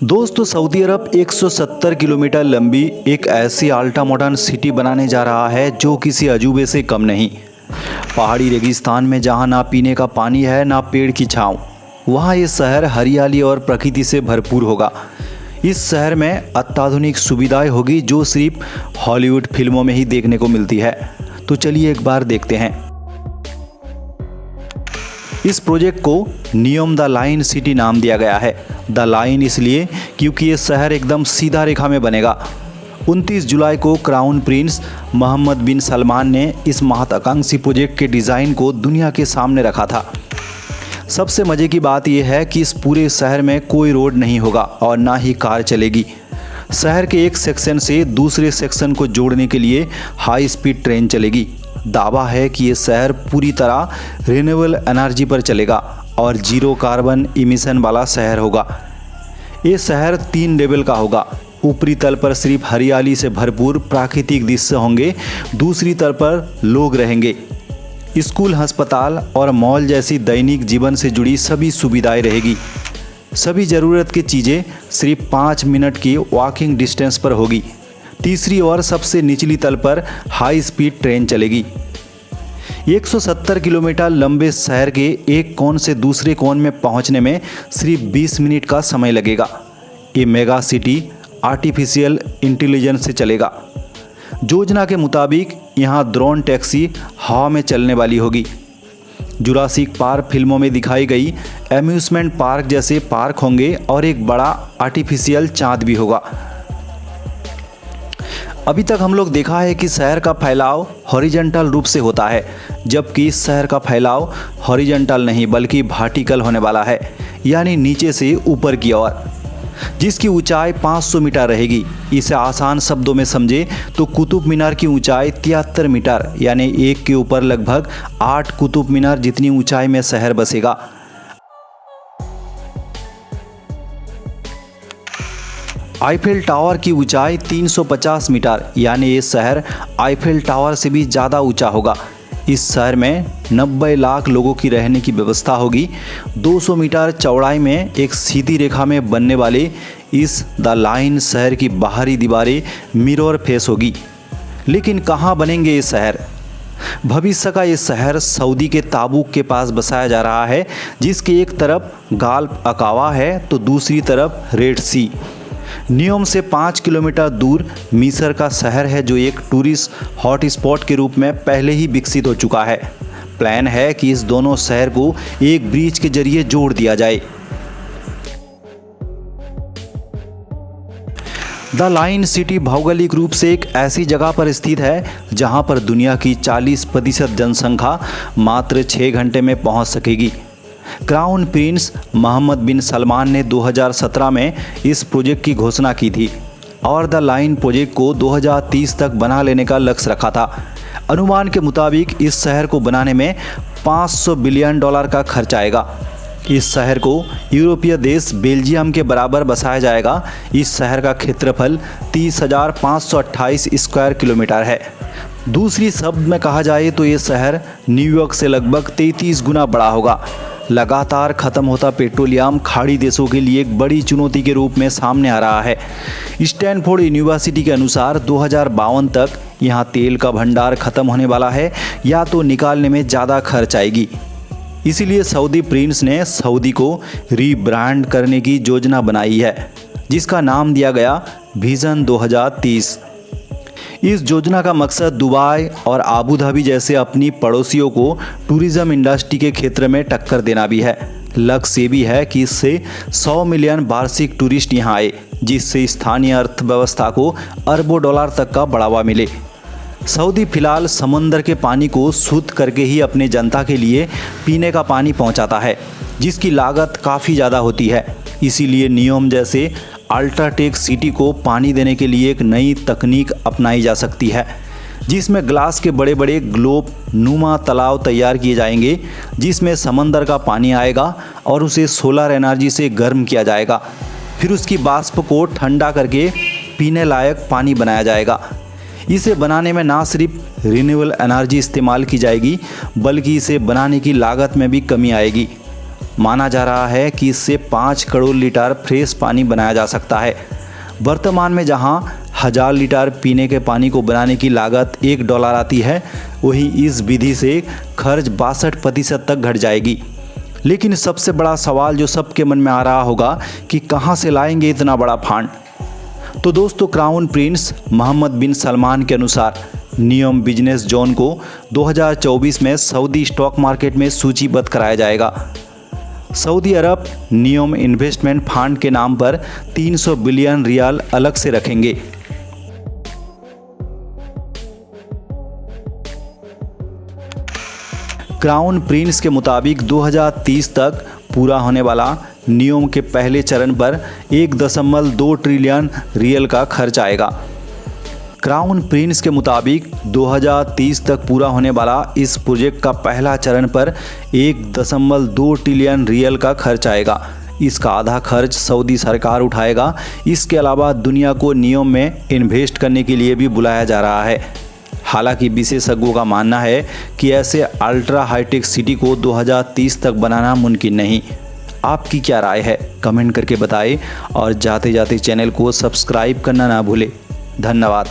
दोस्तों सऊदी अरब 170 किलोमीटर लंबी एक ऐसी अल्ट्रा मॉडर्न सिटी बनाने जा रहा है जो किसी अजूबे से कम नहीं। पहाड़ी रेगिस्तान में जहां ना पीने का पानी है ना पेड़ की छांव, वहां ये शहर हरियाली और प्रकृति से भरपूर होगा। इस शहर में अत्याधुनिक सुविधाएं होगी जो सिर्फ हॉलीवुड फिल्मों में ही देखने को मिलती है। तो चलिए एक बार देखते हैं। इस प्रोजेक्ट को नियोम द लाइन सिटी नाम दिया गया है। द लाइन इसलिए क्योंकि ये शहर एकदम सीधा रेखा में बनेगा। 29 जुलाई को क्राउन प्रिंस मोहम्मद बिन सलमान ने इस महत्वाकांक्षी प्रोजेक्ट के डिज़ाइन को दुनिया के सामने रखा था। सबसे मज़े की बात यह है कि इस पूरे शहर में कोई रोड नहीं होगा और ना ही कार चलेगी। शहर के एक सेक्शन से दूसरे सेक्शन को जोड़ने के लिए हाई स्पीड ट्रेन चलेगी। दावा है कि ये शहर पूरी तरह रिन्यूएबल एनर्जी पर चलेगा और जीरो कार्बन इमिशन वाला शहर होगा। ये शहर 3 लेवल का होगा। ऊपरी तल पर सिर्फ हरियाली से भरपूर प्राकृतिक दृश्य होंगे, दूसरी तल पर लोग रहेंगे। स्कूल, अस्पताल और मॉल जैसी दैनिक जीवन से जुड़ी सभी सुविधाएं रहेगी। सभी ज़रूरत की चीज़ें सिर्फ 5 मिनट की वॉकिंग डिस्टेंस पर होगी। तीसरी और सबसे निचली तल पर हाई स्पीड ट्रेन चलेगी। 170 किलोमीटर लंबे शहर के एक कोन से दूसरे कोन में पहुंचने में सिर्फ 20 मिनट का समय लगेगा। ये मेगा सिटी आर्टिफिशियल इंटेलिजेंस से चलेगा। योजना के मुताबिक यहाँ ड्रोन टैक्सी हवा में चलने वाली होगी। जुरासिक पार्क फिल्मों में दिखाई गई एम्यूजमेंट पार्क जैसे पार्क होंगे और एक बड़ा आर्टिफिशियल चांद भी होगा। अभी तक हम लोग देखा है कि शहर का फैलाव हॉरिजॉन्टल रूप से होता है, जबकि इस शहर का फैलाव हॉरिजॉन्टल नहीं बल्कि वर्टिकल होने वाला है, यानी नीचे से ऊपर की ओर, जिसकी ऊंचाई 500 मीटर रहेगी। इसे आसान शब्दों में समझे तो कुतुब मीनार की ऊंचाई 73 मीटर यानी एक के ऊपर लगभग 8 कुतुब मीनार जितनी ऊंचाई में शहर बसेगा। आईफेल टावर की ऊंचाई 350 मीटर यानी ये शहर आईफेल टावर से भी ज़्यादा ऊंचा होगा। इस शहर में 90 लाख लोगों की रहने की व्यवस्था होगी। 200 मीटर चौड़ाई में एक सीधी रेखा में बनने वाले इस द लाइन शहर की बाहरी दीवारें मिरर फेस होगी। लेकिन कहाँ बनेंगे ये शहर? भविष्य का ये शहर सऊदी के ताबूक के पास बसाया जा रहा है, जिसके एक तरफ गाल्फ अकावा है तो दूसरी तरफ रेड सी। नियोम से 5 किलोमीटर दूर मिस्र का शहर है जो एक टूरिस्ट हॉटस्पॉट के रूप में पहले ही विकसित हो चुका है। प्लान है कि इस दोनों शहर को एक ब्रिज के जरिए जोड़ दिया जाए। द लाइन सिटी भौगोलिक रूप से एक ऐसी जगह पर स्थित है जहां पर दुनिया की 40% जनसंख्या मात्र 6 घंटे में पहुंच सकेगी। क्राउन प्रिंस मोहम्मद बिन सलमान ने 2017 में इस प्रोजेक्ट की घोषणा की थी और द लाइन प्रोजेक्ट को 2030 तक बना लेने का लक्ष्य रखा था। अनुमान के मुताबिक इस शहर को बनाने में $500 बिलियन का खर्च आएगा। इस शहर को यूरोपीय देश बेल्जियम के बराबर बसाया जाएगा। इस शहर का क्षेत्रफल 30,528 स्क्वायर किलोमीटर है। दूसरी शब्द में कहा जाए तो ये शहर न्यूयॉर्क से लगभग 33 गुना बड़ा होगा। लगातार खत्म होता पेट्रोलियम खाड़ी देशों के लिए एक बड़ी चुनौती के रूप में सामने आ रहा है। स्टैनफोर्ड यूनिवर्सिटी के अनुसार 2052 तक यहाँ तेल का भंडार खत्म होने वाला है या तो निकालने में ज़्यादा खर्च आएगी। इसीलिए सऊदी प्रिंस ने सऊदी को रीब्रांड करने की योजना बनाई है, जिसका नाम दिया गया विजन 2030। इस योजना का मकसद दुबई और आबू धाबी जैसे अपनी पड़ोसियों को टूरिज्म इंडस्ट्री के क्षेत्र में टक्कर देना भी है। लक्ष्य ये भी है कि इससे 100 मिलियन वार्षिक टूरिस्ट यहाँ आए, जिससे स्थानीय अर्थव्यवस्था को अरबों डॉलर तक का बढ़ावा मिले। सऊदी फिलहाल समंदर के पानी को शुद्ध करके ही अपने जनता के लिए पीने का पानी पहुँचाता है, जिसकी लागत काफ़ी ज़्यादा होती है। इसीलिए नियोम जैसे अल्ट्राटेक सिटी को पानी देने के लिए एक नई तकनीक अपनाई जा सकती है, जिसमें ग्लास के बड़े बड़े ग्लोब नुमा तालाब तैयार किए जाएंगे, जिसमें समंदर का पानी आएगा और उसे सोलर एनर्जी से गर्म किया जाएगा। फिर उसकी वाष्प को ठंडा करके पीने लायक पानी बनाया जाएगा। इसे बनाने में ना सिर्फ रिन्यूएबल एनर्जी इस्तेमाल की जाएगी बल्कि इसे बनाने की लागत में भी कमी आएगी। माना जा रहा है कि इससे 5 करोड़ लीटर फ्रेश पानी बनाया जा सकता है। वर्तमान में जहां 1000 लीटर पीने के पानी को बनाने की लागत $1 आती है, वहीं इस विधि से खर्च 62% तक घट जाएगी। लेकिन सबसे बड़ा सवाल जो सबके मन में आ रहा होगा कि कहां से लाएंगे इतना बड़ा फांड। तो दोस्तों, क्राउन प्रिंस मोहम्मद बिन सलमान के अनुसार नियम बिजनेस जोन को 2024 में सऊदी स्टॉक मार्केट में सूचीबद्ध कराया जाएगा। सऊदी अरब नियम इन्वेस्टमेंट फंड के नाम पर 300 बिलियन रियाल अलग से रखेंगे। क्राउन प्रिंस के मुताबिक 2030 तक पूरा होने वाला नियम के पहले चरण पर 1.2 ट्रिलियन रियल का खर्च आएगा। क्राउन प्रिंस के मुताबिक 2030 तक पूरा होने वाला इस प्रोजेक्ट का पहला चरण पर 1.2 ट्रिलियन रियल का खर्च आएगा। इसका आधा खर्च सऊदी सरकार उठाएगा। इसके अलावा दुनिया को नियम में इन्वेस्ट करने के लिए भी बुलाया जा रहा है। हालांकि विशेषज्ञों का मानना है कि ऐसे अल्ट्रा हाईटेक सिटी को 2030 तक बनाना मुमकिन नहीं। आपकी क्या राय है, कमेंट करके बताएं और जाते जाते चैनल को सब्सक्राइब करना ना भूलें। धन्यवाद।